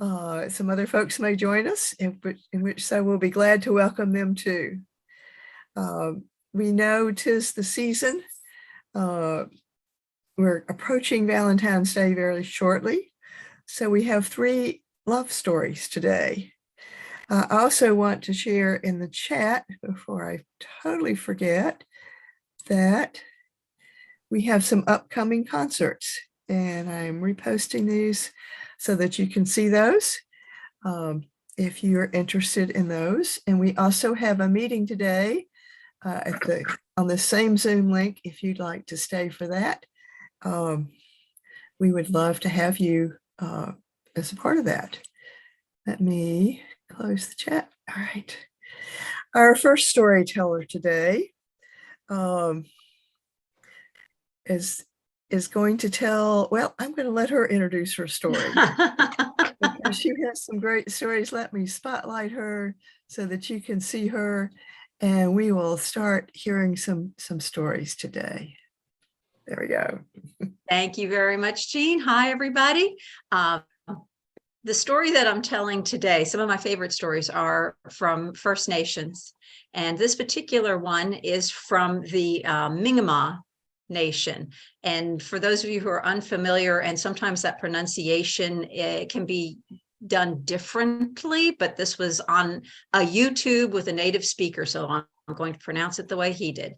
Some other folks may join us, in which so we'll be glad to welcome them too. We know 'tis the season. We're approaching Valentine's Day very shortly. So we have 3 love stories today. I also want to share in the chat, before I totally forget, that we have some upcoming concerts, and I'm reposting these so that you can see those if you're interested in those. And we also have a meeting today on the same Zoom link if you'd like to stay for that. We would love to have you as a part of that. Let me close the chat. All right. Our first storyteller today is going to tell, well, I'm going to let her introduce her story. Because she has some great stories. Let me spotlight her so that you can see her, and we will start hearing some stories today. There we go. Thank you very much, Jean. Hi, everybody. The story that I'm telling today, some of my favorite stories are from First Nations. And this particular one is from the Mi'kmaq Nation. And for those of you who are unfamiliar, and sometimes that pronunciation can be done differently, but this was on a YouTube with a native speaker, so I'm going to pronounce it the way he did.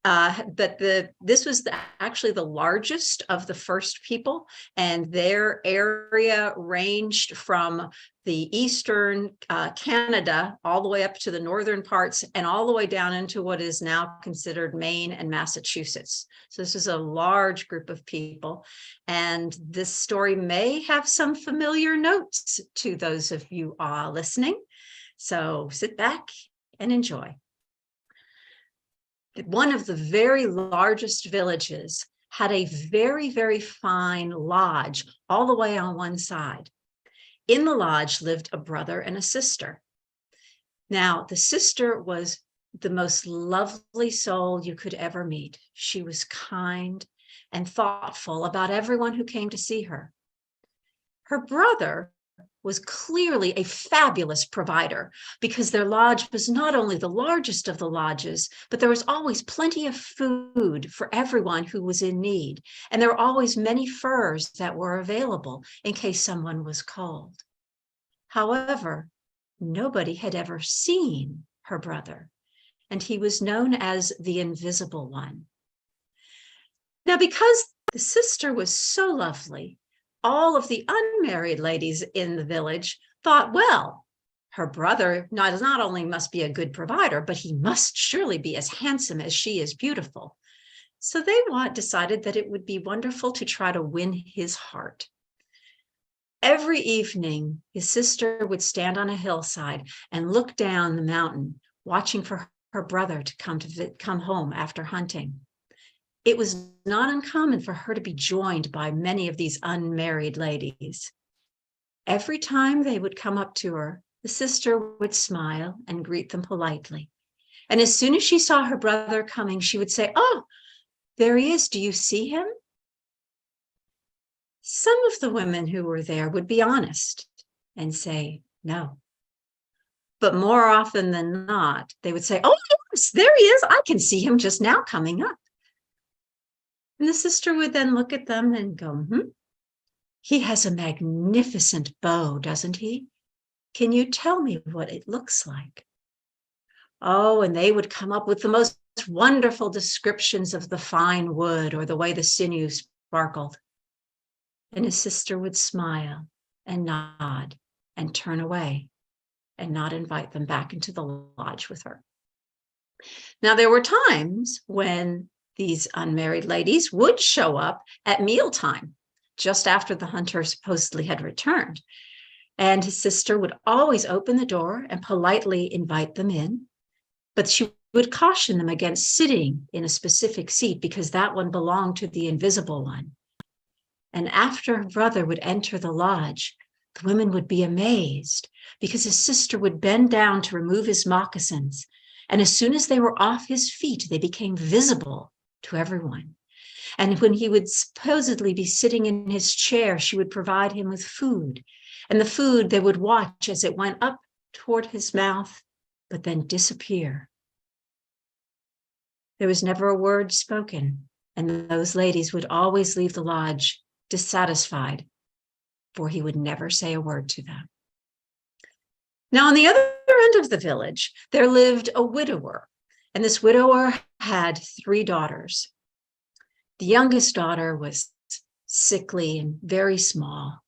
But this was actually the largest of the first people, and their area ranged from the eastern Canada all the way up to the northern parts and all the way down into what is now considered Maine and Massachusetts. So this is a large group of people, and this story may have some familiar notes to those of you listening. So sit back and enjoy. One of the very largest villages had a very, very fine lodge all the way on one side. In the lodge lived a brother and a sister. Now, the sister was the most lovely soul you could ever meet. She was kind and thoughtful about everyone who came to see her. Her brother was clearly a fabulous provider, because their lodge was not only the largest of the lodges, but there was always plenty of food for everyone who was in need. And there were always many furs that were available in case someone was cold. However, nobody had ever seen her brother, and he was known as the Invisible One. Now, because the sister was so lovely, all of the unmarried ladies in the village thought, well, her brother not only must be a good provider, but he must surely be as handsome as she is beautiful. So they decided that it would be wonderful to try to win his heart. Every evening, his sister would stand on a hillside and look down the mountain, watching for her brother to come home after hunting. It was not uncommon for her to be joined by many of these unmarried ladies. Every time they would come up to her, the sister would smile and greet them politely. And as soon as she saw her brother coming, she would say, "Oh, there he is. Do you see him?" Some of the women who were there would be honest and say, "No." But more often than not, they would say, "Oh, yes, there he is. I can see him just now coming up." And the sister would then look at them and go, "He has a magnificent bow, doesn't he? Can you tell me what it looks like?" Oh, and they would come up with the most wonderful descriptions of the fine wood or the way the sinew sparkled. And his sister would smile and nod and turn away and not invite them back into the lodge with her. Now, there were times when these unmarried ladies would show up at mealtime, just after the hunter supposedly had returned. And his sister would always open the door and politely invite them in, but she would caution them against sitting in a specific seat because that one belonged to the Invisible One. And after her brother would enter the lodge, the women would be amazed because his sister would bend down to remove his moccasins. And as soon as they were off his feet, they became visible to everyone. And when he would supposedly be sitting in his chair, she would provide him with food. And the food they would watch as it went up toward his mouth, but then disappear. There was never a word spoken, and those ladies would always leave the lodge dissatisfied, for he would never say a word to them. Now, on the other end of the village, there lived a widower, and this widower had 3 daughters. The youngest daughter was sickly and very small.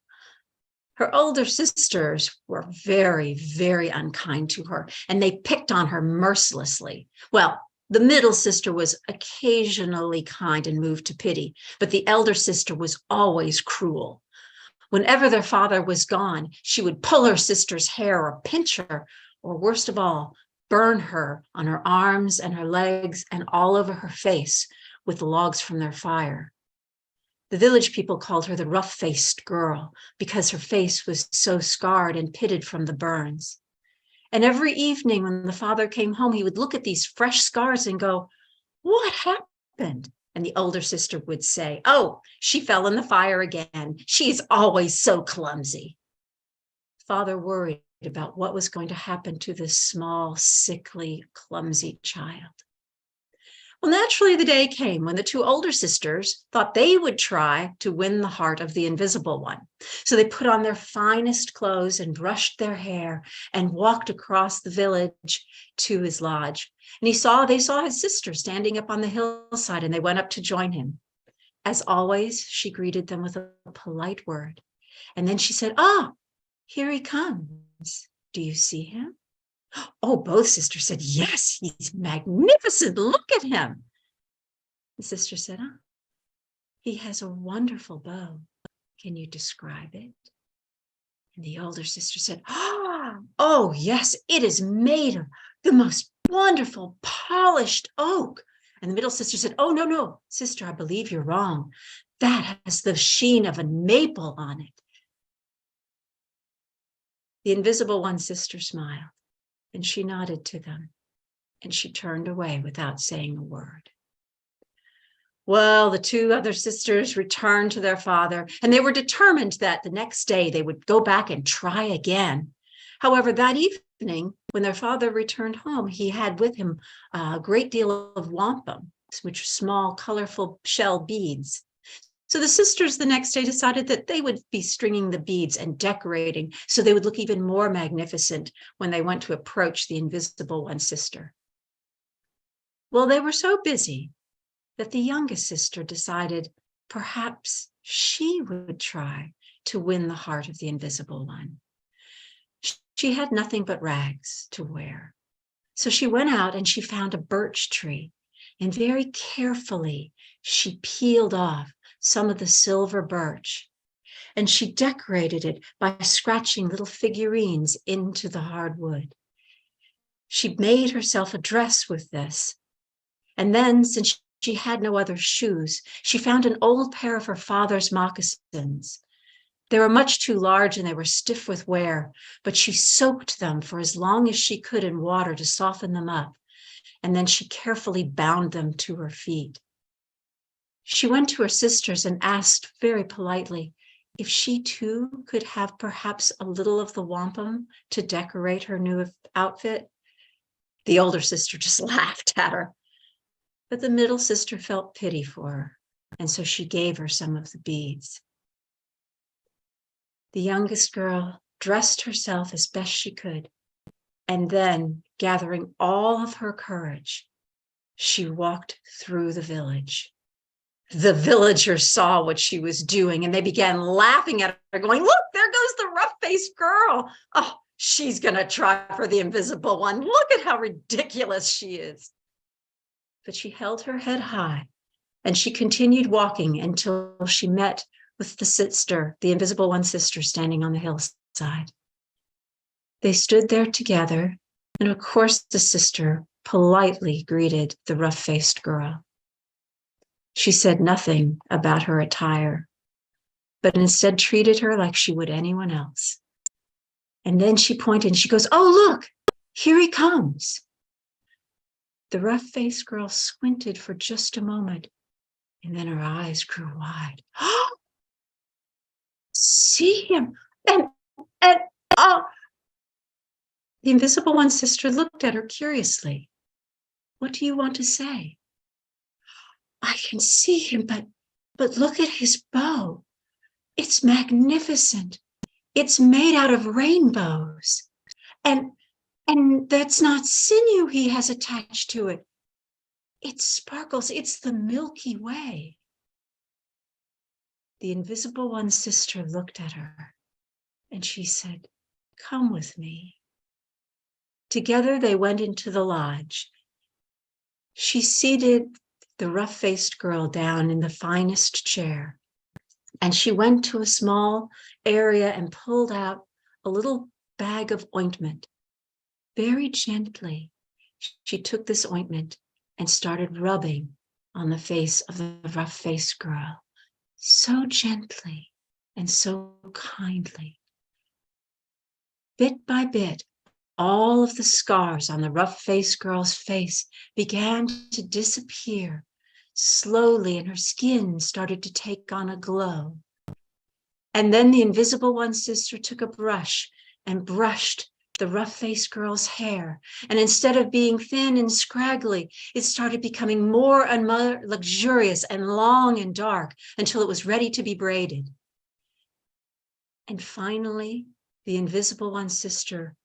Her older sisters were very, very unkind to her, and they picked on her mercilessly. Well, the middle sister was occasionally kind and moved to pity, but the elder sister was always cruel. Whenever their father was gone, she would pull her sister's hair or pinch her, or worst of all, burn her on her arms and her legs and all over her face with logs from their fire. The village people called her the rough-faced girl because her face was so scarred and pitted from the burns. And every evening when the father came home, he would look at these fresh scars and go, "What happened?" And the older sister would say, "Oh, she fell in the fire again. She's always so clumsy." Father worried about what was going to happen to this small, sickly, clumsy child. Well, naturally, the day came when the 2 older sisters thought they would try to win the heart of the invisible one. So they put on their finest clothes and brushed their hair and walked across the village to his lodge. And they saw his sister standing up on the hillside, and they went up to join him. As always, she greeted them with a polite word. And then she said, "Ah, here he comes. Do you see him?" Oh, both sisters said, "Yes, he's magnificent. Look at him." The sister said, "Ah, he has a wonderful bow. Can you describe it?" And the older sister said, "Oh, yes, it is made of the most wonderful polished oak." And the middle sister said, "Oh, no, sister, I believe you're wrong. That has the sheen of a maple on it." The invisible one sister smiled, and she nodded to them, and she turned away without saying a word. Well, the 2 other sisters returned to their father, and they were determined that the next day they would go back and try again. However, that evening, when their father returned home, he had with him a great deal of wampum, which are small, colorful shell beads. So the sisters the next day decided that they would be stringing the beads and decorating so they would look even more magnificent when they went to approach the invisible one sister. Well, they were so busy that the youngest sister decided perhaps she would try to win the heart of the invisible one. She had nothing but rags to wear. So she went out and she found a birch tree, and very carefully she peeled off some of the silver birch, and she decorated it by scratching little figurines into the hard wood. She made herself a dress with this. And then, since she had no other shoes, she found an old pair of her father's moccasins. They were much too large and they were stiff with wear, but she soaked them for as long as she could in water to soften them up, and then she carefully bound them to her feet. She went to her sisters and asked very politely if she too could have perhaps a little of the wampum to decorate her new outfit. The older sister just laughed at her, but the middle sister felt pity for her, and so she gave her some of the beads. The youngest girl dressed herself as best she could, and then, gathering all of her courage, she walked through the village. The villagers saw what she was doing, and they began laughing at her, going, "Look, there goes the rough-faced girl. Oh, she's going to try for the invisible one. Look at how ridiculous she is." But she held her head high, and she continued walking until she met with the invisible one sister, standing on the hillside. They stood there together, and of course the sister politely greeted the rough-faced girl. She said nothing about her attire, but instead treated her like she would anyone else. And then she pointed and she goes, "Oh, look, here he comes." The rough-faced girl squinted for just a moment, and then her eyes grew wide. "Oh, see him, and And oh, the invisible one's sister looked at her curiously. What do you want to say? I can see him, but look at his bow. It's magnificent. It's made out of rainbows. And that's not sinew he has attached to it. It sparkles. It's the Milky Way. The invisible one's sister looked at her and she said, come with me. Together they went into the lodge. She seated the rough-faced girl down in the finest chair, and she went to a small area and pulled out a little bag of ointment. Very gently, she took this ointment and started rubbing on the face of the rough-faced girl, so gently and so kindly. Bit by bit, all of the scars on the rough-faced girl's face began to disappear slowly, and her skin started to take on a glow. And then the invisible one's sister took a brush and brushed the rough-faced girl's hair. And instead of being thin and scraggly, it started becoming more and more luxurious and long and dark until it was ready to be braided. And finally, the invisible one's sister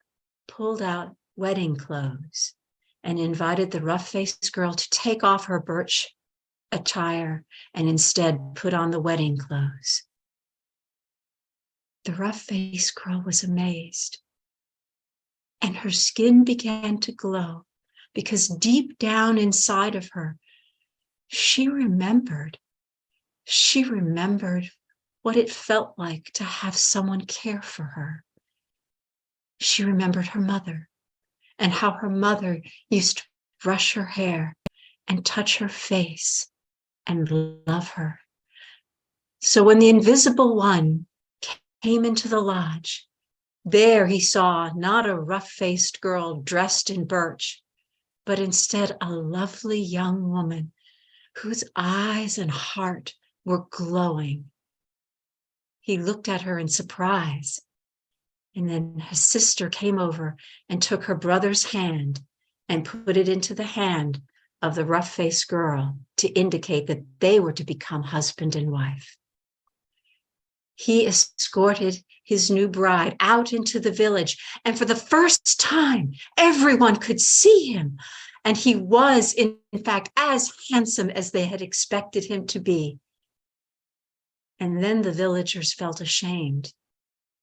pulled out wedding clothes and invited the rough-faced girl to take off her birch attire and instead put on the wedding clothes. The rough-faced girl was amazed, and her skin began to glow because deep down inside of her, she remembered what it felt like to have someone care for her. She remembered her mother and how her mother used to brush her hair and touch her face and love her. So when the invisible one came into the lodge, there he saw not a rough-faced girl dressed in birch, but instead a lovely young woman whose eyes and heart were glowing. He looked at her in surprise, and then his sister came over and took her brother's hand and put it into the hand of the rough-faced girl to indicate that they were to become husband and wife. He escorted his new bride out into the village, and for the first time, everyone could see him. And he was, in fact, as handsome as they had expected him to be. And then the villagers felt ashamed,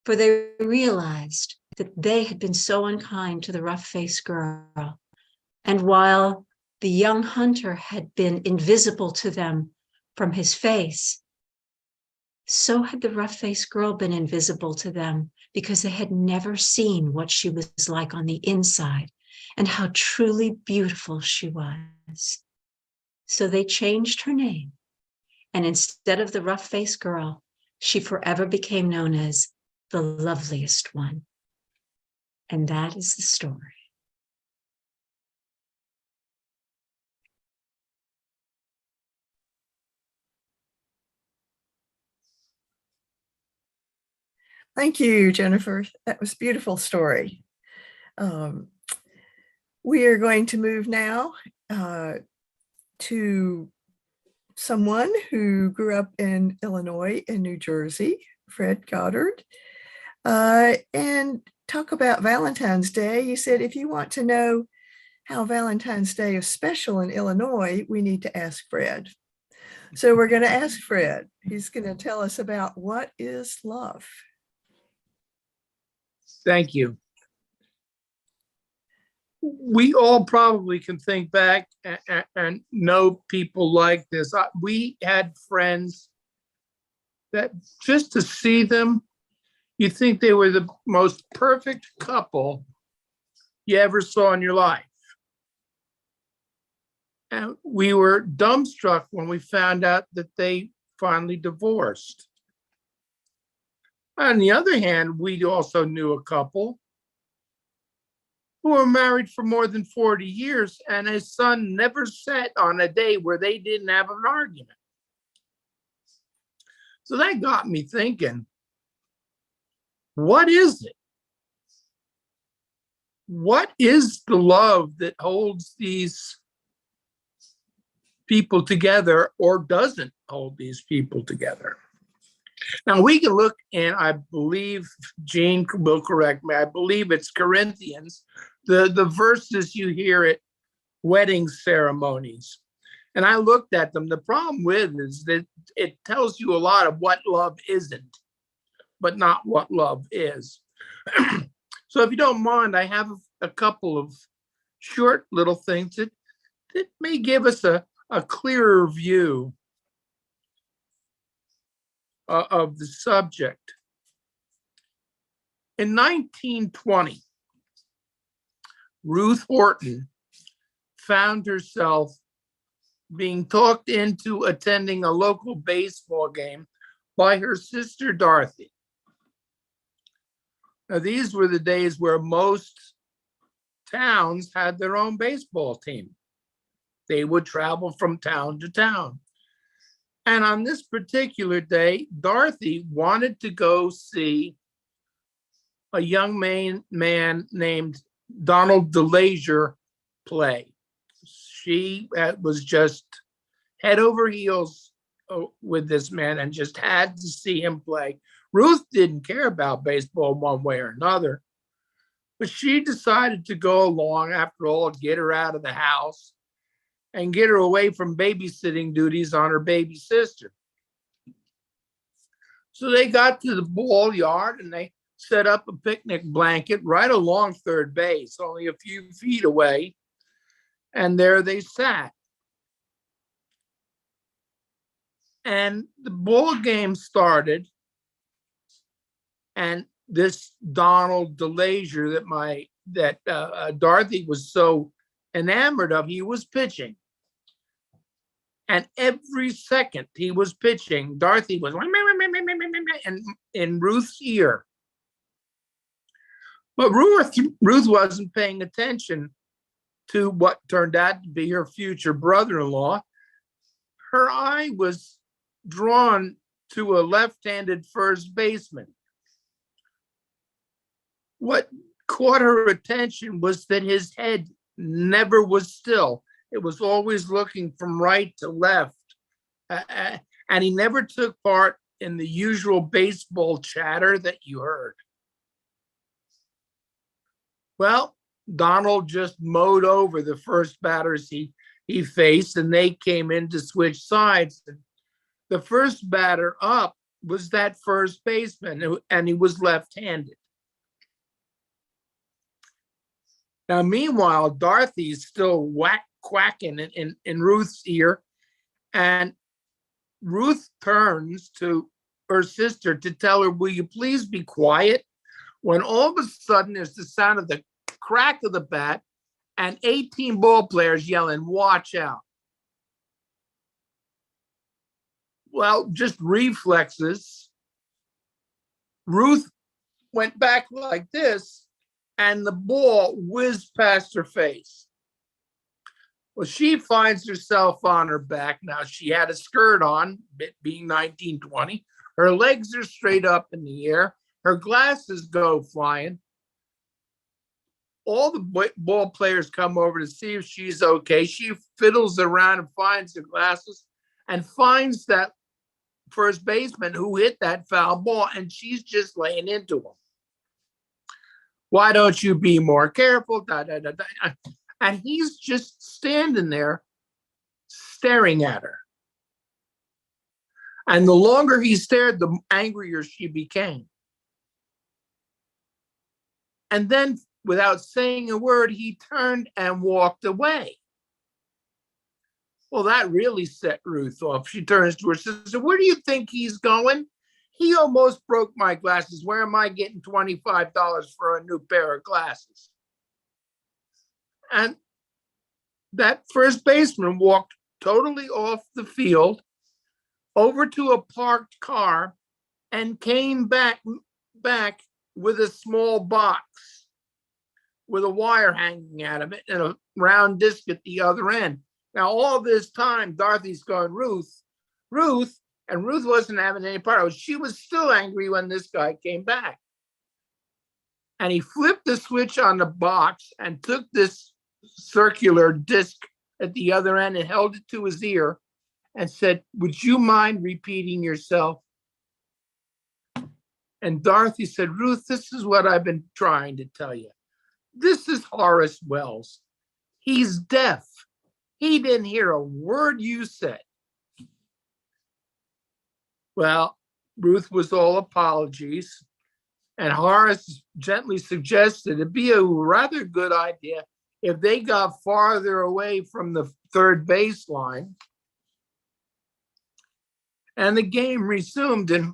for they realized that they had been so unkind to the rough-faced girl. And while the young hunter had been invisible to them from his face, so had the rough-faced girl been invisible to them because they had never seen what she was like on the inside and how truly beautiful she was. So they changed her name, and instead of the rough-faced girl, she forever became known as the loveliest one. And that is the story. Thank you, Jennifer. That was a beautiful story. We are going to move now to someone who grew up in Illinois and New Jersey, Fred Goddard, and talk about Valentine's Day. He said, if you want to know how Valentine's Day is special in Illinois, we need to ask Fred. So we're going to ask Fred. He's going to tell us about what is love. Thank you. We all probably can think back and know people like this. We had friends that just to see them, you think they were the most perfect couple you ever saw in your life. And we were dumbstruck when we found out that they finally divorced. On the other hand, we also knew a couple who were married for more than 40 years, and his son never sat on a day where they didn't have an argument. So that got me thinking, What is it? What is the love that holds these people together or doesn't hold these people together? Now we can look, and I believe Jean will correct me, I believe it's Corinthians, the verses you hear at wedding ceremonies. And I looked at them. The problem with is that it tells you a lot of what love isn't, but not what love is. So if you don't mind, I have a couple of short little things that may give us a clearer view of the subject. In 1920, Ruth Horton found herself being talked into attending a local baseball game by her sister Dorothy. Now, these were the days where most towns had their own baseball team. They would travel from town to town. And on this particular day, Dorothy wanted to go see a young man named Donald DeLazier play. She was just head over heels with this man and just had to see him play. Ruth didn't care about baseball one way or another, but she decided to go along, after all, get her out of the house and get her away from babysitting duties on her baby sister. So they got to the ball yard and they set up a picnic blanket right along third base, only a few feet away. And there they sat. And the ball game started. And this Donald DeLazier that Dorothy was so enamored of, he was pitching. And every second he was pitching, Dorothy was in Ruth's ear. But Ruth wasn't paying attention to what turned out to be her future brother-in-law. Her eye was drawn to a left-handed first baseman. What caught her attention was that his head never was still. It was always looking from right to left. And he never took part in the usual baseball chatter that you heard. Well, Donald just mowed over the first batters he faced, and they came in to switch sides. And the first batter up was that first baseman, and he was left-handed. Now, meanwhile, Dorothy's still quacking in Ruth's ear, and Ruth turns to her sister to tell her, "Will you please be quiet?" When all of a sudden there's the sound of the crack of the bat and 18 ball players yelling, "Watch out." Well, just reflexes. Ruth went back like this, and the ball whizzed past her face. Well, she finds herself on her back. Now, she had a skirt on, being 1920. Her legs are straight up in the air. Her glasses go flying. All the ball players come over to see if she's okay. She fiddles around and finds her glasses and finds that first baseman who hit that foul ball, and she's just laying into him. "Why don't you be more careful?" Da, da, da, da. And he's just standing there staring at her. And the longer he stared, the angrier she became. And then, without saying a word, he turned and walked away. Well, that really set Ruth off. She turns to her sister, "Where do you think he's going? He almost broke my glasses. Where am I getting $25 for a new pair of glasses?" And that first baseman walked totally off the field over to a parked car and came back with a small box with a wire hanging out of it and a round disc at the other end. Now, all this time, Dorothy's going, "Ruth," and Ruth wasn't having any part of it. She was still angry when this guy came back. And he flipped the switch on the box and took this circular disc at the other end and held it to his ear and said, "Would you mind repeating yourself?" And Dorothy said, "Ruth, this is what I've been trying to tell you. This is Horace Wells. He's deaf. He didn't hear a word you said." Well, Ruth was all apologies. And Horace gently suggested it'd be a rather good idea if they got farther away from the third baseline. And the game resumed, and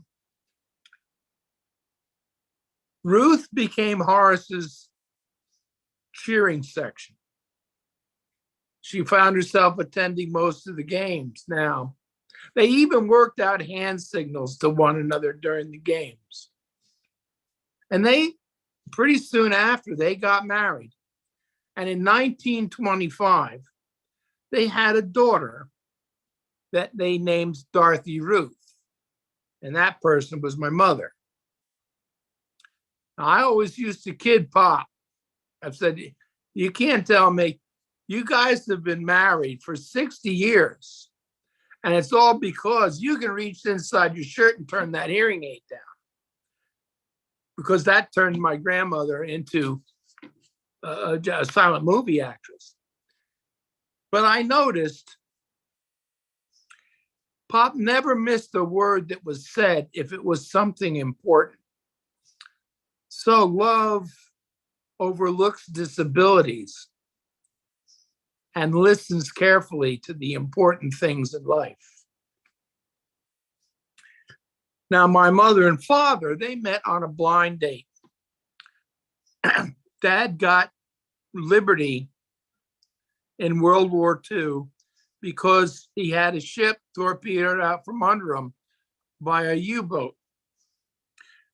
Ruth became Horace's cheering section. She found herself attending most of the games now. They even worked out hand signals to one another during the games. And they, pretty soon after, they got married. And in 1925, they had a daughter that they named Dorothy Ruth. And that person was my mother. Now, I always used to kid Pop. I've said, "You can't tell me, you guys have been married for 60 years. And it's all because you can reach inside your shirt and turn that hearing aid down." Because that turned my grandmother into a silent movie actress. But I noticed Pop never missed a word that was said if it was something important. So love overlooks disabilities and listens carefully to the important things in life. Now, my mother and father, they met on a blind date. Dad got liberty in World War II because he had a ship torpedoed out from under him by a U-boat.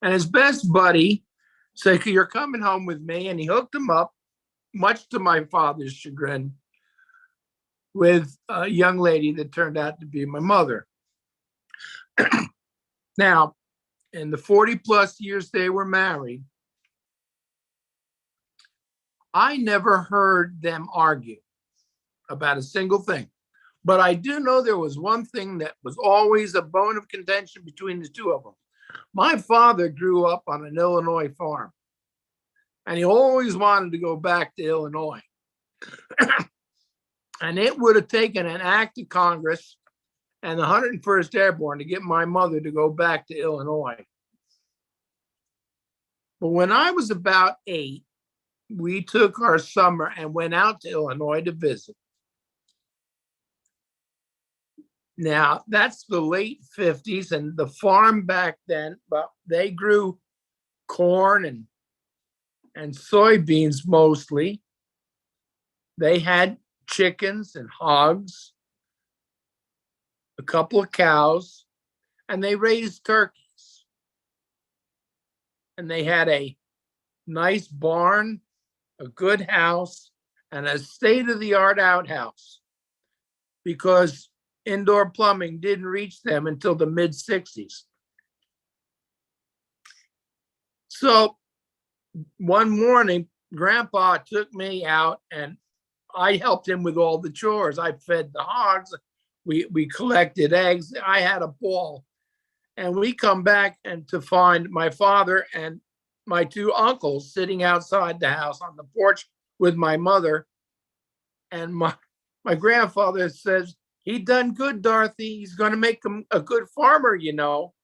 And his best buddy said, "You're coming home with me." And he hooked him up, much to my father's chagrin, with a young lady that turned out to be my mother. Now, in the 40 plus years they were married, I never heard them argue about a single thing. But I do know there was one thing that was always a bone of contention between the two of them. My father grew up on an Illinois farm, and he always wanted to go back to Illinois. And it would have taken an act of Congress and the 101st Airborne to get my mother to go back to Illinois. But when I was about 8, we took our summer and went out to Illinois to visit. Now, that's the late 50s, and the farm back then, but they grew corn and soybeans mostly. They had chickens and hogs, a couple of cows, and they raised turkeys. And they had a nice barn, a good house, and a state-of-the-art outhouse, because indoor plumbing didn't reach them until the mid-60s. So one morning, Grandpa took me out and I helped him with all the chores. I fed the hogs. We collected eggs. I had a ball. And we come back and to find my father and my 2 uncles sitting outside the house on the porch with my mother. And my grandfather says, "He done good, Dorothy. He's going to make him a good farmer, you know."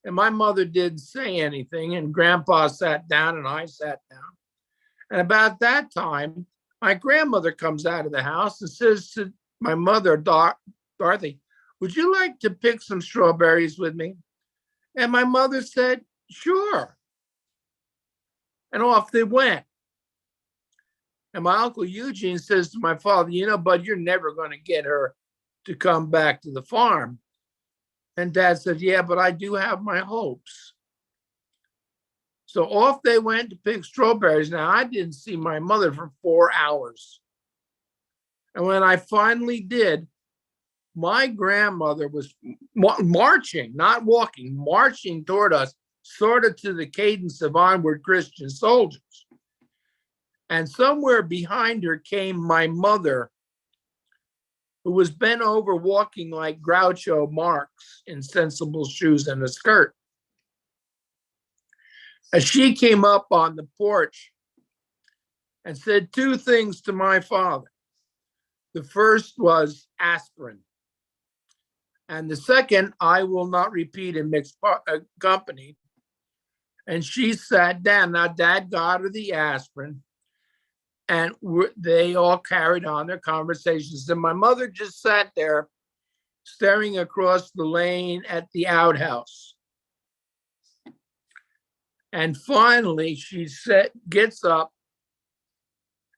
And my mother didn't say anything. And Grandpa sat down and I sat down. And about that time, my grandmother comes out of the house and says to my mother, "Dorothy, would you like to pick some strawberries with me?" And my mother said, "Sure." And off they went. And my Uncle Eugene says to my father, "You know, Bud, you're never going to get her to come back to the farm." And Dad said, "Yeah, but I do have my hopes." So off they went to pick strawberries. Now, I didn't see my mother for 4 hours. And when I finally did, my grandmother was marching, not walking, marching toward us, sort of to the cadence of Onward Christian Soldiers. And somewhere behind her came my mother, who was bent over walking like Groucho Marx in sensible shoes and a skirt. As she came up on the porch and said two things to my father. The first was aspirin. And the second, I will not repeat in mixed company. And she sat down. Now, Dad got her the aspirin. And they all carried on their conversations. And my mother just sat there staring across the lane at the outhouse. And finally, she gets up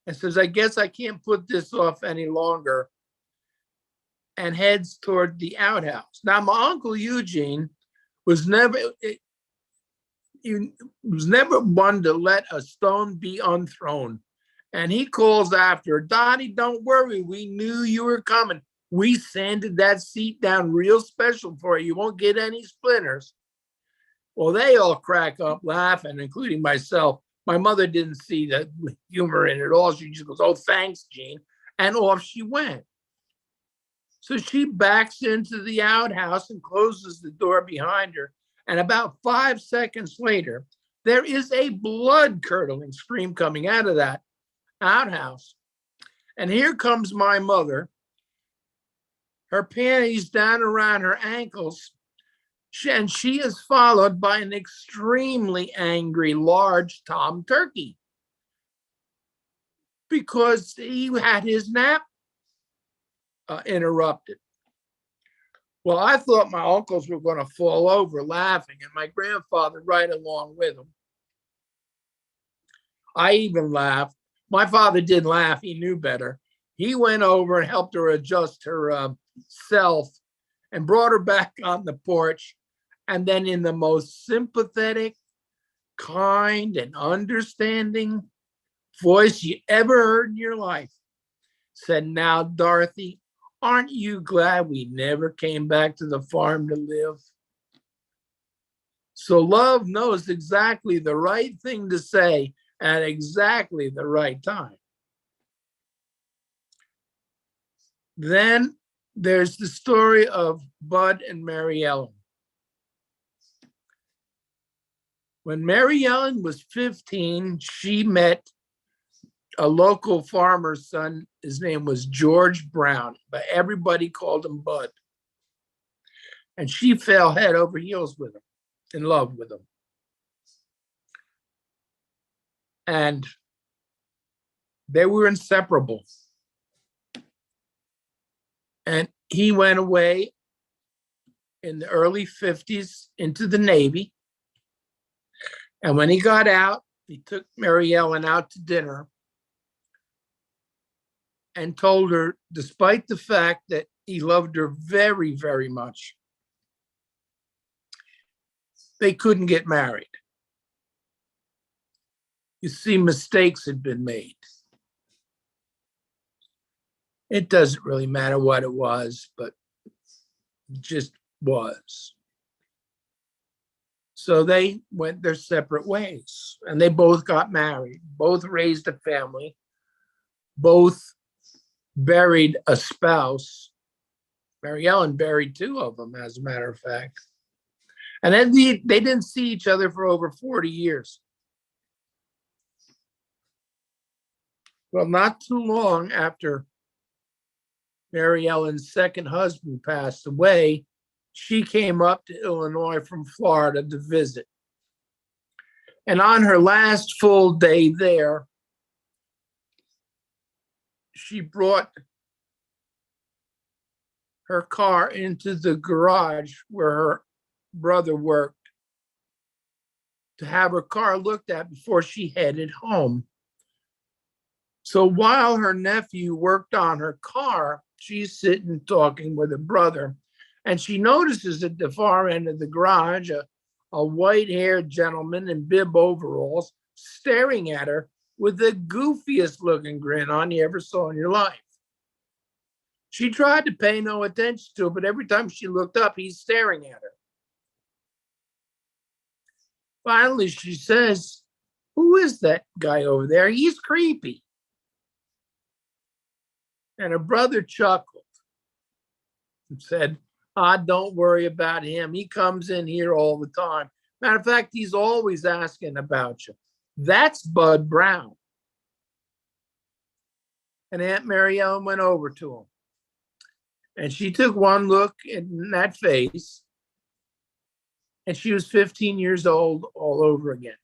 and says, I guess I can't put this off any longer, and heads toward the outhouse. Now, my Uncle Eugene was never one to let a stone be unthrown. And he calls after her, Dottie, don't worry. We knew you were coming. We sanded that seat down real special for you. You won't get any splinters. Well, they all crack up laughing, including myself. My mother didn't see the humor in it all. She just goes, oh, thanks, Gene. And off she went. So she backs into the outhouse and closes the door behind her. And about 5 seconds later, there is a blood-curdling scream coming out of that outhouse. And here comes my mother, her panties down around her ankles, and she is followed by an extremely angry, large Tom Turkey because he had his nap interrupted. Well, I thought my uncles were going to fall over laughing, and my grandfather right along with them. I even laughed. My father didn't laugh. He knew better. He went over and helped her adjust her self and brought her back on the porch. And then in the most sympathetic, kind, and understanding voice you ever heard in your life, said, now, Dorothy, aren't you glad we never came back to the farm to live? So love knows exactly the right thing to say at exactly the right time. Then there's the story of Bud and Mary Ellen. When Mary Ellen was 15, she met a local farmer's son. His name was George Brown, but everybody called him Bud. And she fell head over heels with him, in love with him. And they were inseparable. And he went away in the early 50s into the Navy. And when he got out, he took Mary Ellen out to dinner and told her, despite the fact that he loved her very, very much, they couldn't get married. You see, mistakes had been made. It doesn't really matter what it was, but it just was. So they went their separate ways, and they both got married, both raised a family, both buried a spouse. Mary Ellen buried 2 of them, as a matter of fact. And then they didn't see each other for over 40 years. Well, not too long after Mary Ellen's second husband passed away, she came up to Illinois from Florida to visit. And on her last full day there, she brought her car into the garage where her brother worked to have her car looked at before she headed home. So while her nephew worked on her car, she's sitting talking with her brother, and she notices at the far end of the garage a white-haired gentleman in bib overalls staring at her with the goofiest looking grin on you ever saw in your life. She tried to pay no attention to it, but every time she looked up, he's staring at her. finally she says, "Who is that guy over there? He's creepy." And her brother chuckled and said, "Ah, don't worry about him. He comes in here all the time. Matter of fact, he's always asking about you. That's Bud Brown." And Aunt Mary Ellen went over to him. And she took one look in that face, and she was 15 years old all over again.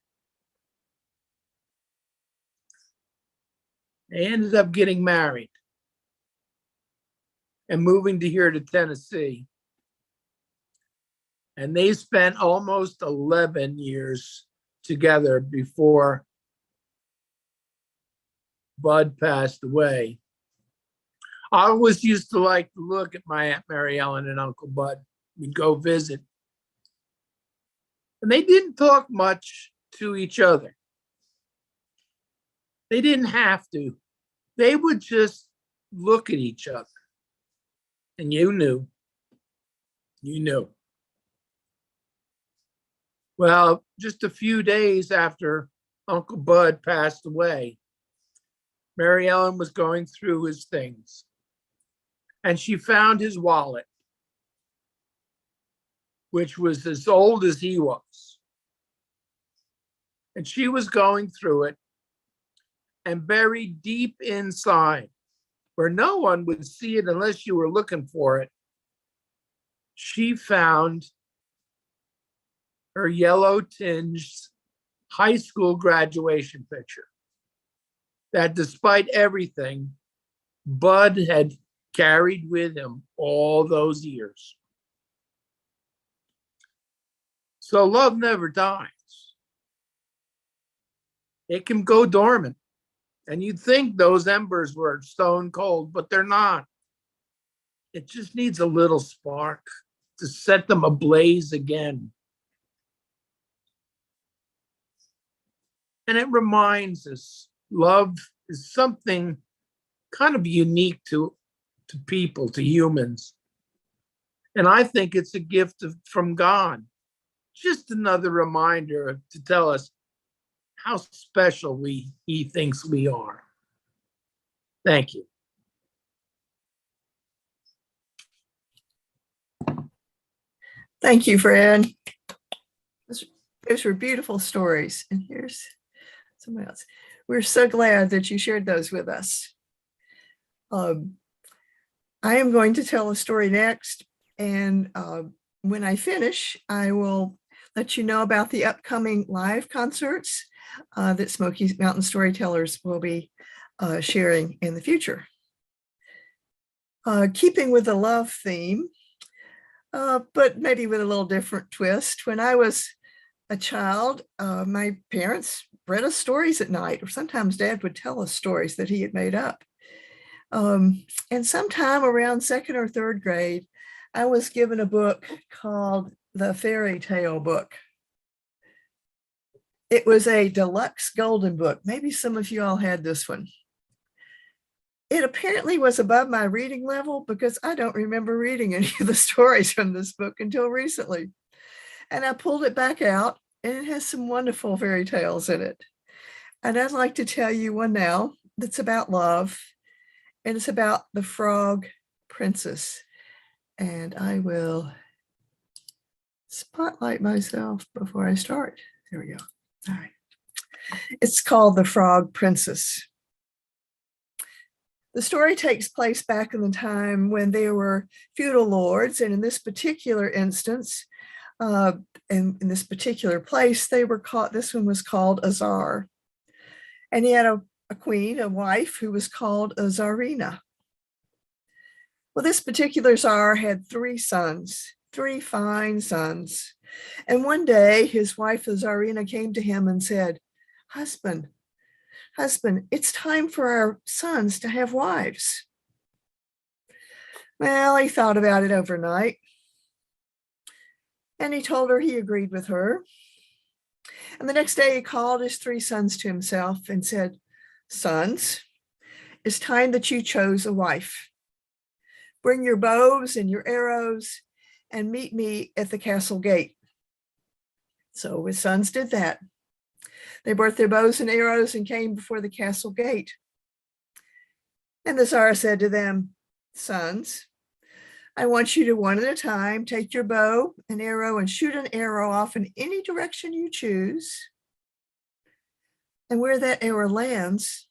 They ended up getting married and moving to here to Tennessee. And they spent almost 11 years together before Bud passed away. I always used to like to look at my Aunt Mary Ellen and Uncle Bud. We'd go visit. And they didn't talk much to each other. They didn't have to. They would just look at each other. And you knew. You knew. Well, just a few days after Uncle Bud passed away, Mary Ellen was going through his things, and she found his wallet, which was as old as he was. And she was going through it, and buried deep inside, where no one would see it unless you were looking for it, she found her yellow-tinged high school graduation picture that, despite everything, Bud had carried with him all those years. So love never dies. It can go dormant. And you'd think those embers were stone cold, but they're not. It just needs a little spark to set them ablaze again. And it reminds us love is something kind of unique to people, to humans. And I think it's a gift from God. Just another reminder to tell us how special he thinks we are. Thank you. Thank you, Fred. Those were beautiful stories. And here's someone else. We're so glad that you shared those with us. I am going to tell a story next. And when I finish, I will let you know about the upcoming live concerts that Smoky Mountain Storytellers will be sharing in the future. Keeping with the love theme, but maybe with a little different twist. When I was a child, my parents read us stories at night, or sometimes Dad would tell us stories that he had made up. And sometime around second or third grade, I was given a book called The Fairy Tale Book. It was a deluxe golden book. Maybe some of you all had this one. It apparently was above my reading level because I don't remember reading any of the stories from this book until recently. And I pulled it back out, and it has some wonderful fairy tales in it. And I'd like to tell you one now that's about love, and it's about the Frog Princess. And I will spotlight myself before I start. There we go. All right. It's called The Frog Princess. The story takes place back in the time when there were feudal lords, and in this particular instance, in this particular place, they were called. This one was called a czar, and he had a queen, a wife, who was called a czarina. Well, this particular czar had 3 sons, 3 fine sons, and one day his wife, the czarina, came to him and said, "Husband, it's time for our sons to have wives." Well, he thought about it overnight, and he told her he agreed with her. And the next day he called his 3 sons to himself and said, "Sons, it's time that you chose a wife. Bring your bows and your arrows and meet me at the castle gate. So his sons did that. They brought their bows and arrows and came before the castle gate. And the Tsar said to them, "Sons, I want you to one at a time take your bow and arrow and shoot an arrow off in any direction you choose. And where that arrow lands,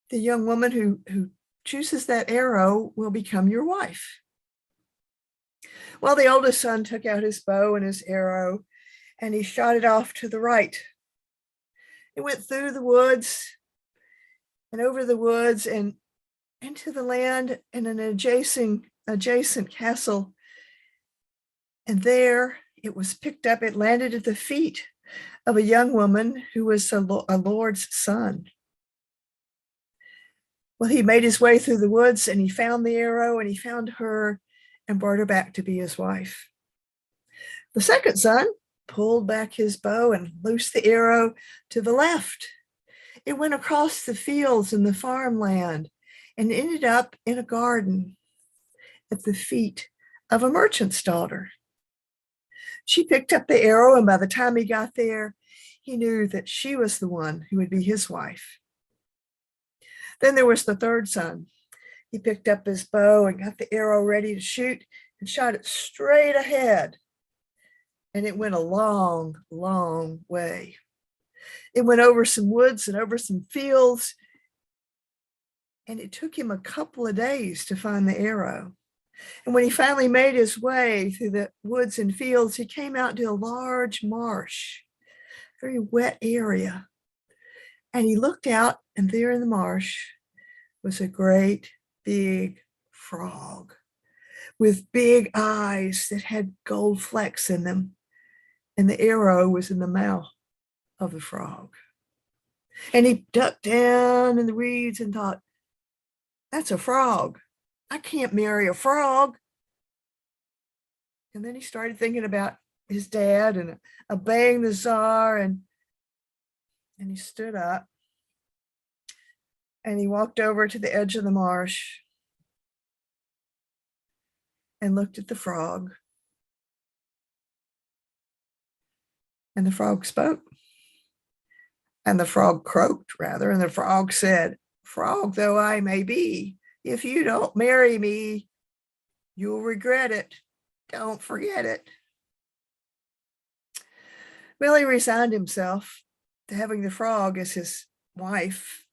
the young woman who chooses that arrow will become your wife." Well, the oldest son took out his bow and his arrow, and he shot it off to the right. It went through the woods and over the woods and into the land in an adjacent castle. And there it was picked up. It landed at the feet of a young woman who was a lord's son. Well, he made his way through the woods and he found the arrow and he found her and brought her back to be his wife. The second son pulled back his bow and loosed the arrow to the left. It went across the fields and the farmland and ended up in a garden at the feet of a merchant's daughter. She picked up the arrow, and by the time he got there, he knew that she was the one who would be his wife. Then there was the third son. He picked up his bow and got the arrow ready to shoot and shot it straight ahead. And it went a long, long way. It went over some woods and over some fields. And it took him a couple of days to find the arrow. And when he finally made his way through the woods and fields, he came out to a large marsh, very wet area. And he looked out, and there in the marsh was a great big frog with big eyes that had gold flecks in them. And the arrow was in the mouth of the frog. And he ducked down in the reeds and thought, "That's a frog. I can't marry a frog." And then he started thinking about his dad and obeying the Tsar, and he stood up and he walked over to the edge of the marsh and looked at the frog. And the frog spoke. And the frog croaked, rather, and the frog said, "Frog though I may be, if you don't marry me, you'll regret it. Don't forget it." Well, he resigned himself to having the frog as his wife,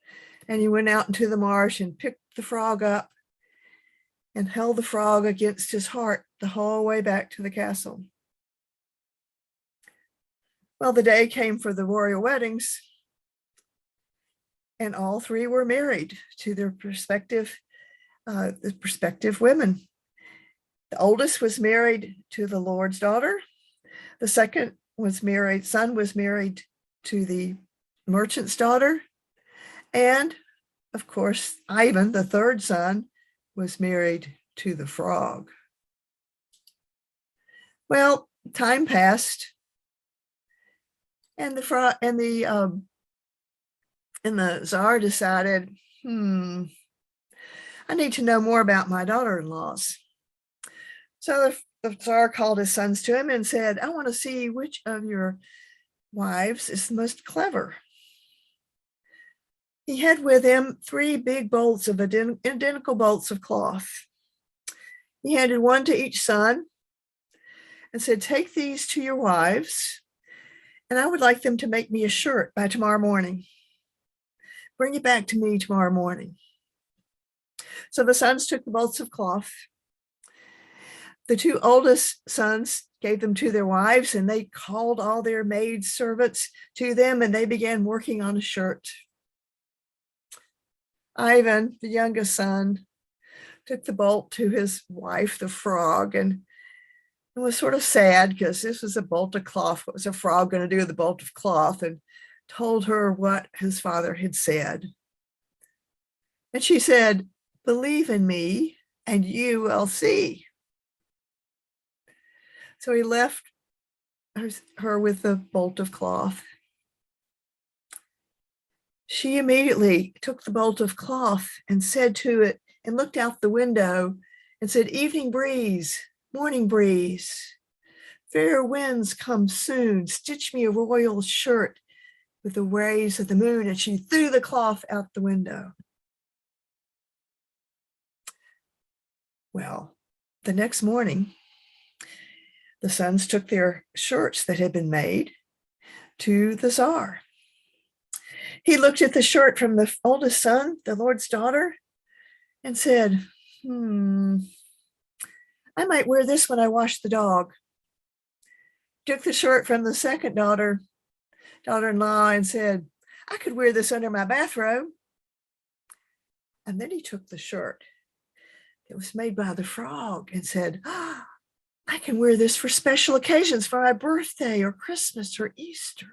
and he went out into the marsh and picked the frog up and held the frog against his heart the whole way back to the castle. Well, the day came for the royal weddings, and all three were married to their prospective women. The oldest was married to the Lord's daughter. The son was married to the merchant's daughter. And of course, Ivan, the third son, was married to the frog. Well, time passed, and the Tsar decided, I need to know more about my daughter-in-laws. So the Tsar called his sons to him and said, "I want to see which of your wives is the most clever." He had with him 3 big bolts of identical bolts of cloth. He handed one to each son and said, "Take these to your wives, and I would like them to make me a shirt by tomorrow morning. Bring it back to me tomorrow morning." So the sons took the bolts of cloth. The 2 oldest sons gave them to their wives, and they called all their maid servants to them, and they began working on a shirt. Ivan, the youngest son, took the bolt to his wife, the frog, and was sort of sad because this was a bolt of cloth. What was a frog going to do with a bolt of cloth? And told her what his father had said. And she said, "Believe in me and you will see." So he left her with the bolt of cloth. She immediately took the bolt of cloth and said to it, and looked out the window and said, "Evening breeze, morning breeze, Fair winds come soon, stitch me a royal shirt with the rays of the moon. And she threw the cloth out the window. Well, the next morning, the sons took their shirts that had been made to the Tsar. He looked at the shirt from the oldest son, the Lord's daughter, and said, I might wear this when I wash the dog. Took the shirt from the second daughter-in-law, and said, I could wear this under my bathrobe. And then he took the shirt that was made by the frog and said, I can wear this for special occasions, for my birthday or Christmas or Easter.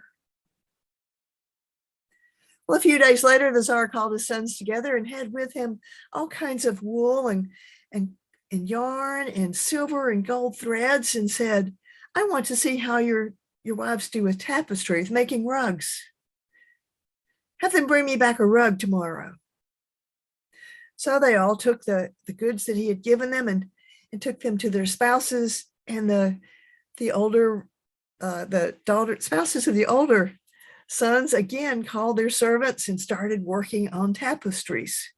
Well, a few days later, the Tsar called his sons together and had with him all kinds of wool and yarn and silver and gold threads, and said, I want to see how your wives do with tapestries, making rugs. Have them bring me back a rug tomorrow. So they all took the goods that he had given them and took them to their spouses, and the spouses of the older sons again called their servants and started working on tapestries.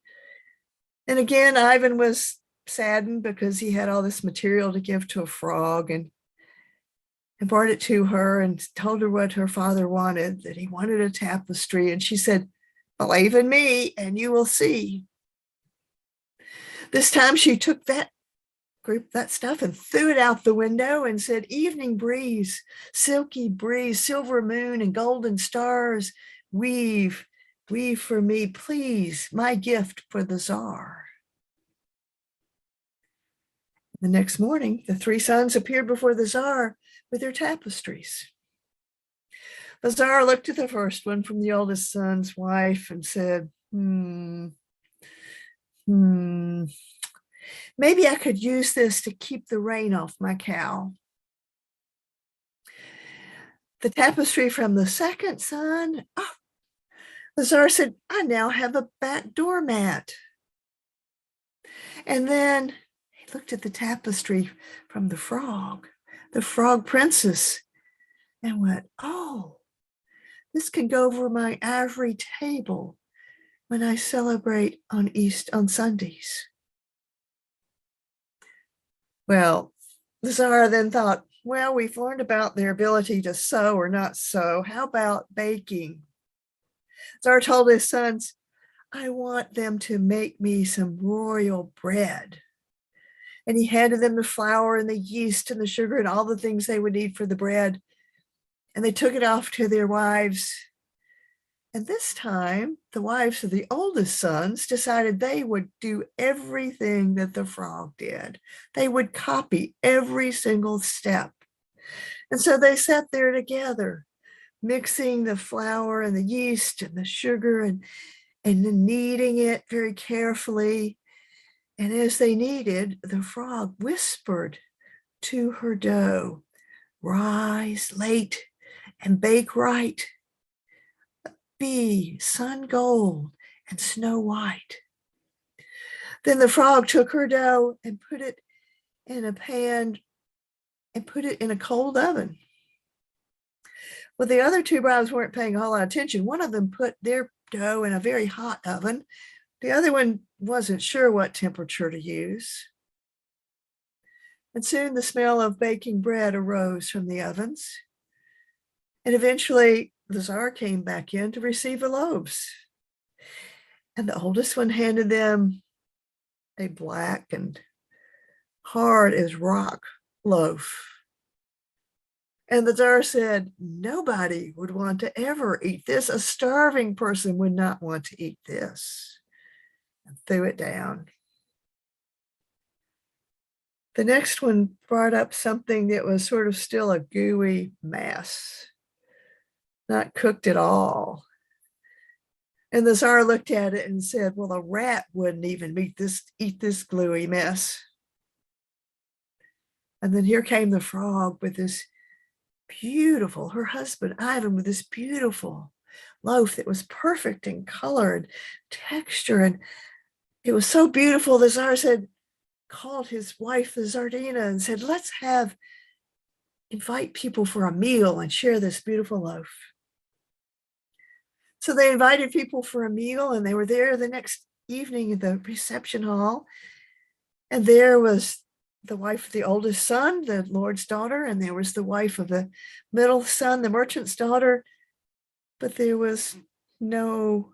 And again, Ivan was saddened because he had all this material to give to a frog, and brought it to her and told her what her father wanted, that he wanted a tapestry. And she said, believe in me and you will see. This time she took that stuff and threw it out the window and said, evening breeze, silky breeze, silver moon and golden stars, weave for me, please, my gift for the Tsar. The next morning, the three sons appeared before the Tsar with their tapestries. The Tsar looked at the first one from the oldest son's wife and said, maybe I could use this to keep the rain off my cow. The tapestry from the second son, the Tsar said, I now have a back doormat. And then he looked at the tapestry from the frog princess, and went, oh, this can go over my ivory table when I celebrate on Sundays. Well, the Tsar then thought, well, we've learned about their ability to sew or not sew. How about baking? Tsar told his sons, I want them to make me some royal bread. And he handed them the flour and the yeast and the sugar and all the things they would need for the bread. And they took it off to their wives. And this time, the wives of the oldest sons decided they would do everything that the frog did. They would copy every single step. And so they sat there together, mixing the flour and the yeast and the sugar and then kneading it very carefully. And as they kneaded, the frog whispered to her dough, rise late and bake right. Be sun gold and snow white. Then the frog took her dough and put it in a pan and put it in a cold oven. Well, the other two brides weren't paying a whole lot of attention. One of them put their dough in a very hot oven. The other one wasn't sure what temperature to use. And soon the smell of baking bread arose from the ovens. And eventually the Tsar came back in to receive the loaves. And the oldest one handed them a black and hard as rock loaf. And the Tsar said, nobody would want to ever eat this. A starving person would not want to eat this. And threw it down. The next one brought up something that was sort of still a gooey mess, not cooked at all. And the Tsar looked at it and said, well, a rat wouldn't even eat this gluey mess. And then here came the frog with this beautiful, her husband, Ivan, with this beautiful loaf that was perfect in color and texture. And it was so beautiful, the Tsar called his wife, the Tsardina, and said, let's have invite people for a meal and share this beautiful loaf. So they invited people for a meal, and they were there the next evening at the reception hall. And there was the wife of the oldest son, the Lord's daughter, and there was the wife of the middle son, the merchant's daughter. But there was no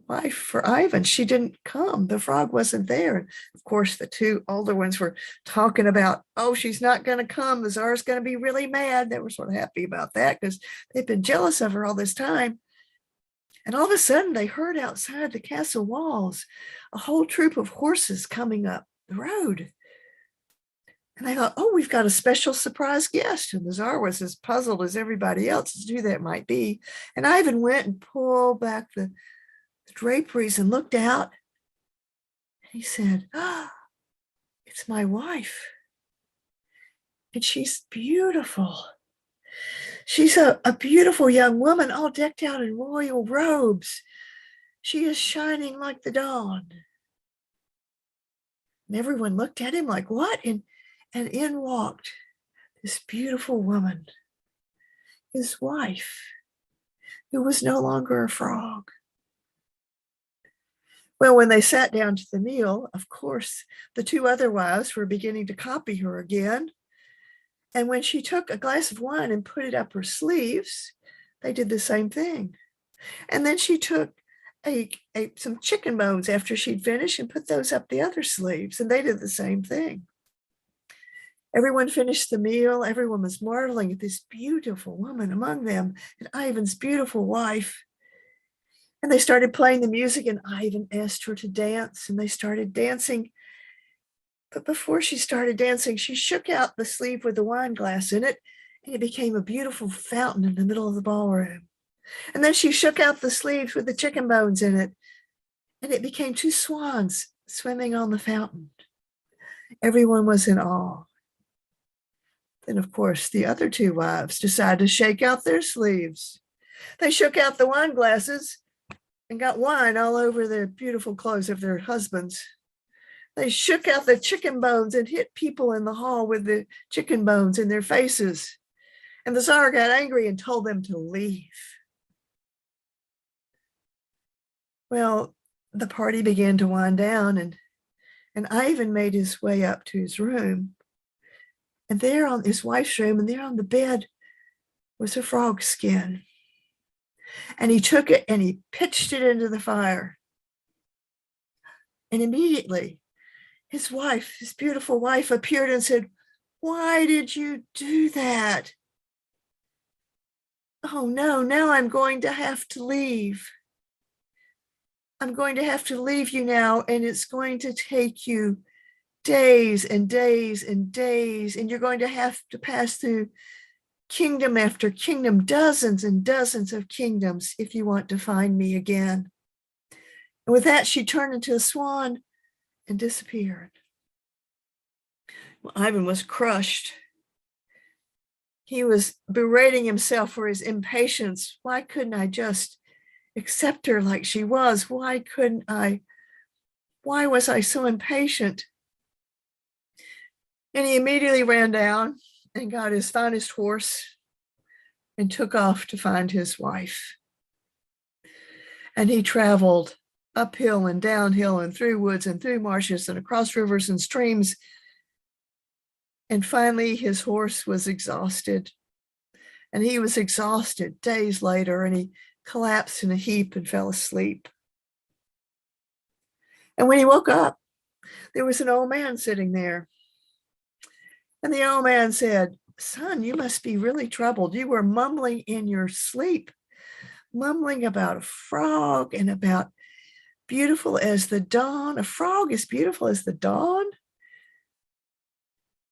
wife for Ivan. She didn't come. The frog wasn't there. Of course, the two older ones were talking about, oh, she's not going to come. The Tsar's going to be really mad. They were sort of happy about that because they've been jealous of her all this time. And all of a sudden, they heard outside the castle walls a whole troop of horses coming up the road. And they thought, oh, we've got a special surprise guest. And the Tsar was as puzzled as everybody else as to who that might be. And Ivan went and pulled back the draperies and looked out. He said, oh, it's my wife. And she's beautiful. She's a beautiful young woman, all decked out in royal robes. She is shining like the dawn. And everyone looked at him like, what? And in walked this beautiful woman, his wife, who was no longer a frog. Well, when they sat down to the meal, of course, the two other wives were beginning to copy her again. And when she took a glass of wine and put it up her sleeves, they did the same thing. And then she took some chicken bones after she'd finished and put those up the other sleeves, and they did the same thing. Everyone finished the meal. Everyone was marveling at this beautiful woman among them, and Ivan's beautiful wife. And they started playing the music, and Ivan asked her to dance, and they started dancing. But before she started dancing, she shook out the sleeve with the wine glass in it, and it became a beautiful fountain in the middle of the ballroom. And then she shook out the sleeves with the chicken bones in it, and it became two swans swimming on the fountain. Everyone was in awe. Then, of course, the other two wives decided to shake out their sleeves. They shook out the wine glasses and got wine all over the beautiful clothes of their husbands. They shook out the chicken bones and hit people in the hall with the chicken bones in their faces. And the Tsar got angry and told them to leave. Well, the party began to wind down, and Ivan made his way up to his room. And there on his wife's room, and there on the bed was a frog skin. And he took it and he pitched it into the fire. And immediately his wife, his beautiful wife, appeared and said, why did you do that? Oh no, now I'm going to have to leave. I'm going to have to leave you now, and it's going to take you days and days and days, and you're going to have to pass through kingdom after kingdom, dozens and dozens of kingdoms, if you want to find me again. And with that, she turned into a swan and disappeared. Well, Ivan was crushed. He was berating himself for his impatience. Why couldn't I just accept her like she was? Why couldn't I? Why was I so impatient? And he immediately ran down and got his finest horse and took off to find his wife. And he traveled uphill and downhill and through woods and through marshes and across rivers and streams. And finally, his horse was exhausted. And he was exhausted days later, and he collapsed in a heap and fell asleep. And when he woke up, there was an old man sitting there. And the old man said, son, you must be really troubled. You were mumbling in your sleep, mumbling about a frog and about beautiful as the dawn. A frog is beautiful as the dawn.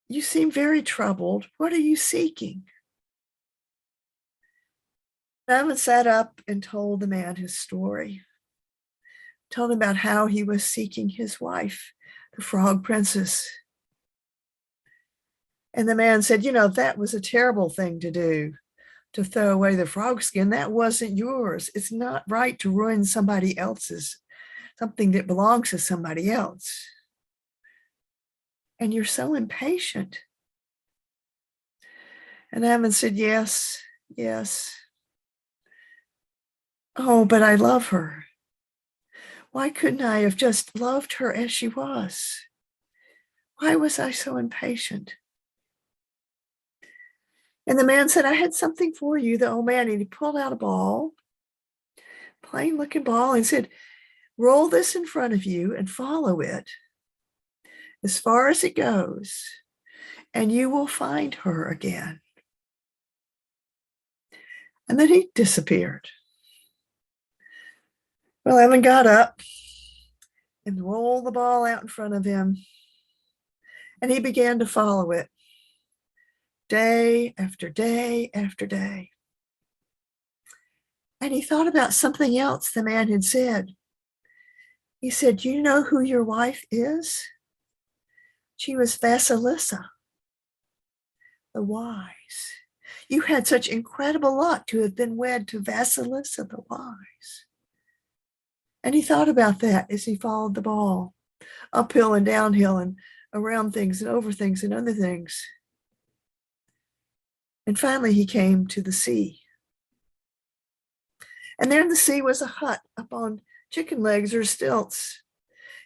You seem very troubled. What are you seeking? Ivan sat up and told the man his story. Told him about how he was seeking his wife, the frog princess. And the man said, you know, that was a terrible thing to do, to throw away the frog skin. That wasn't yours. It's not right to ruin somebody else's, something that belongs to somebody else. And you're so impatient. And Ivan said, yes, yes. Oh, but I love her. Why couldn't I have just loved her as she was? Why was I so impatient? And the man said, I had something for you, the old man. And he pulled out a ball, plain looking ball, and said, roll this in front of you and follow it as far as it goes, and you will find her again. And then he disappeared. Well, Evan got up and rolled the ball out in front of him, and he began to follow it day after day after day. And he thought about something else the man had said. He said, you know who your wife is? She was Vasilisa, the wise. You had such incredible luck to have been wed to Vasilisa, the wise. And he thought about that as he followed the ball, uphill and downhill and around things and over things and other things. And finally he came to the sea. And there in the sea was a hut up on chicken legs or stilts.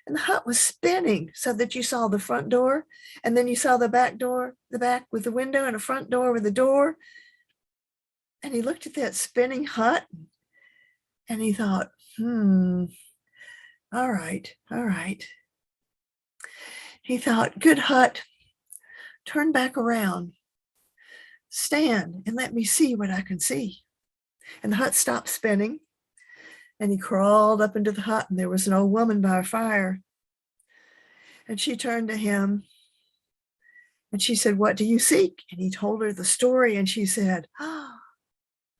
And the hut was spinning so that you saw the front door, and then you saw the back door, the back with the window, and a front door with a door. And he looked at that spinning hut and he thought, all right, all right. He thought, good hut, turn back around, stand and let me see what I can see. And the hut stopped spinning. And he crawled up into the hut, and there was an old woman by a fire. And she turned to him and she said, what do you seek? And he told her the story, and she said,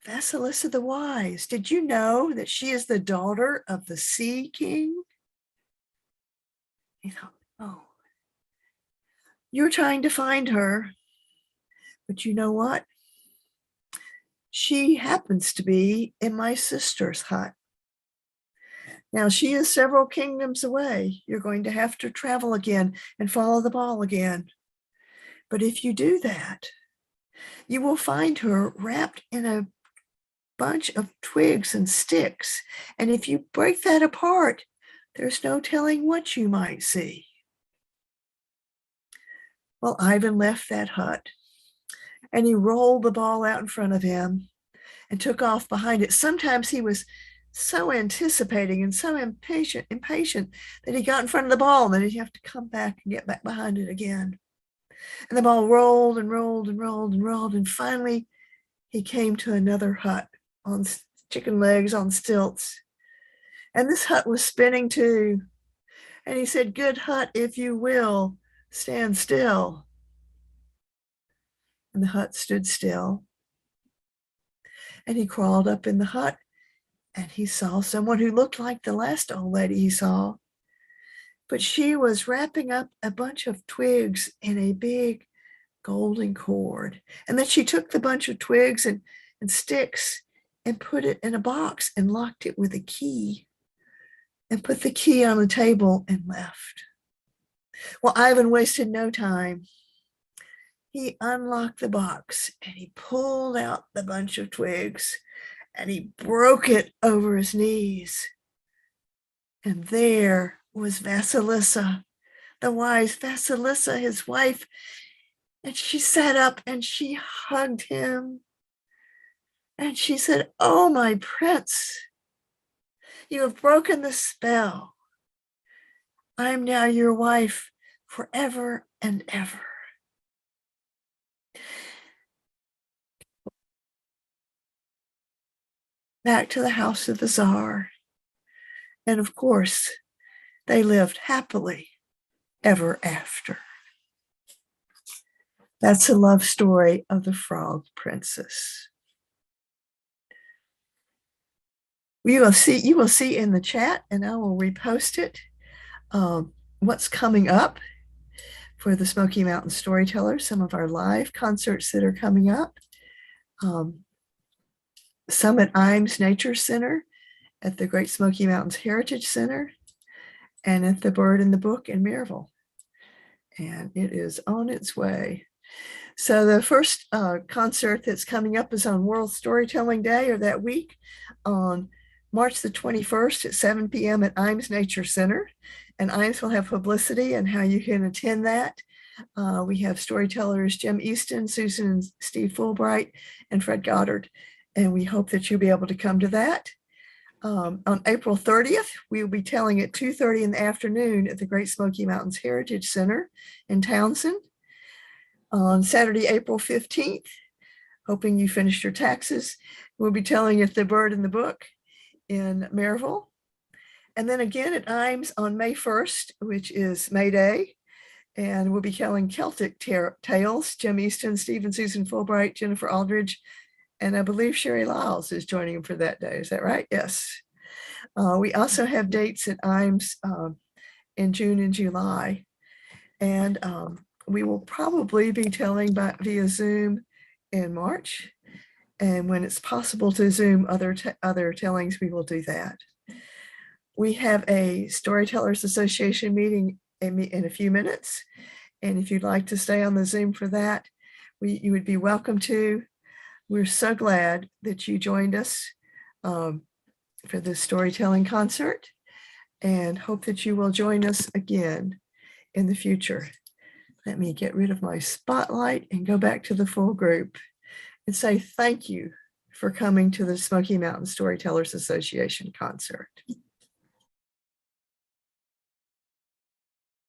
Vasilisa the Wise, did you know that she is the daughter of the Sea King? He thought, oh, you're trying to find her, but you know what? She happens to be in my sister's hut. Now, she is several kingdoms away. You're going to have to travel again and follow the ball again. But if you do that, you will find her wrapped in a bunch of twigs and sticks. And if you break that apart, there's no telling what you might see. Well, Ivan left that hut, and he rolled the ball out in front of him and took off behind it. Sometimes he was so anticipating and so impatient that he got in front of the ball, and then he'd have to come back and get back behind it again. And the ball rolled and rolled and rolled and rolled, and finally he came to another hut on chicken legs on stilts. And this hut was spinning too. And he said, good hut, if you will, stand still. And the hut stood still. And he crawled up in the hut, and he saw someone who looked like the last old lady he saw. But she was wrapping up a bunch of twigs in a big golden cord. And then she took the bunch of twigs and sticks and put it in a box and locked it with a key and put the key on the table and left. Well, Ivan wasted no time. He unlocked the box and he pulled out the bunch of twigs and he broke it over his knees. And there was Vasilisa, the wise Vasilisa, his wife. And she sat up and she hugged him. And she said, oh, my prince, you have broken the spell. I'm now your wife forever and ever. Back to the house of the Tsar. And of course, they lived happily ever after. That's a love story of the Frog Princess. You will see in the chat, and I will repost it, what's coming up for the Smoky Mountain Storytellers, some of our live concerts that are coming up. Some at Imes Nature Center, at the Great Smoky Mountains Heritage Center, and at the Bird and the Book in Maryville. And it is on its way. So the first concert that's coming up is on World Storytelling Day, or that week, on March the 21st at 7 p.m. at Imes Nature Center. And Imes will have publicity and how you can attend that. We have storytellers Jim Easton, Susan and Steve Fulbright, and Fred Goddard. And we hope that you'll be able to come to that. On April 30th, we will be telling at 2:30 in the afternoon at the Great Smoky Mountains Heritage Center in Townsend. On Saturday, April 15th, hoping you finished your taxes, we'll be telling at the Bird in the Book in Maryville. And then again at Imes on May 1st, which is May Day. And we'll be telling Celtic tales. Jim Easton, Steve and Susan Fulbright, Jennifer Alldredge, and I believe Sherry Lyles is joining them for that day. Is that right? Yes. We also have dates at Imes in June and July. And we will probably be telling via Zoom in March. And when it's possible to Zoom other tellings, we will do that. We have a Storytellers Association meeting in a few minutes. And if you'd like to stay on the Zoom for that, you would be welcome to. We're so glad that you joined us for this storytelling concert, and hope that you will join us again in the future. Let me get rid of my spotlight and go back to the full group and say thank you for coming to the Smoky Mountain Storytellers Association concert.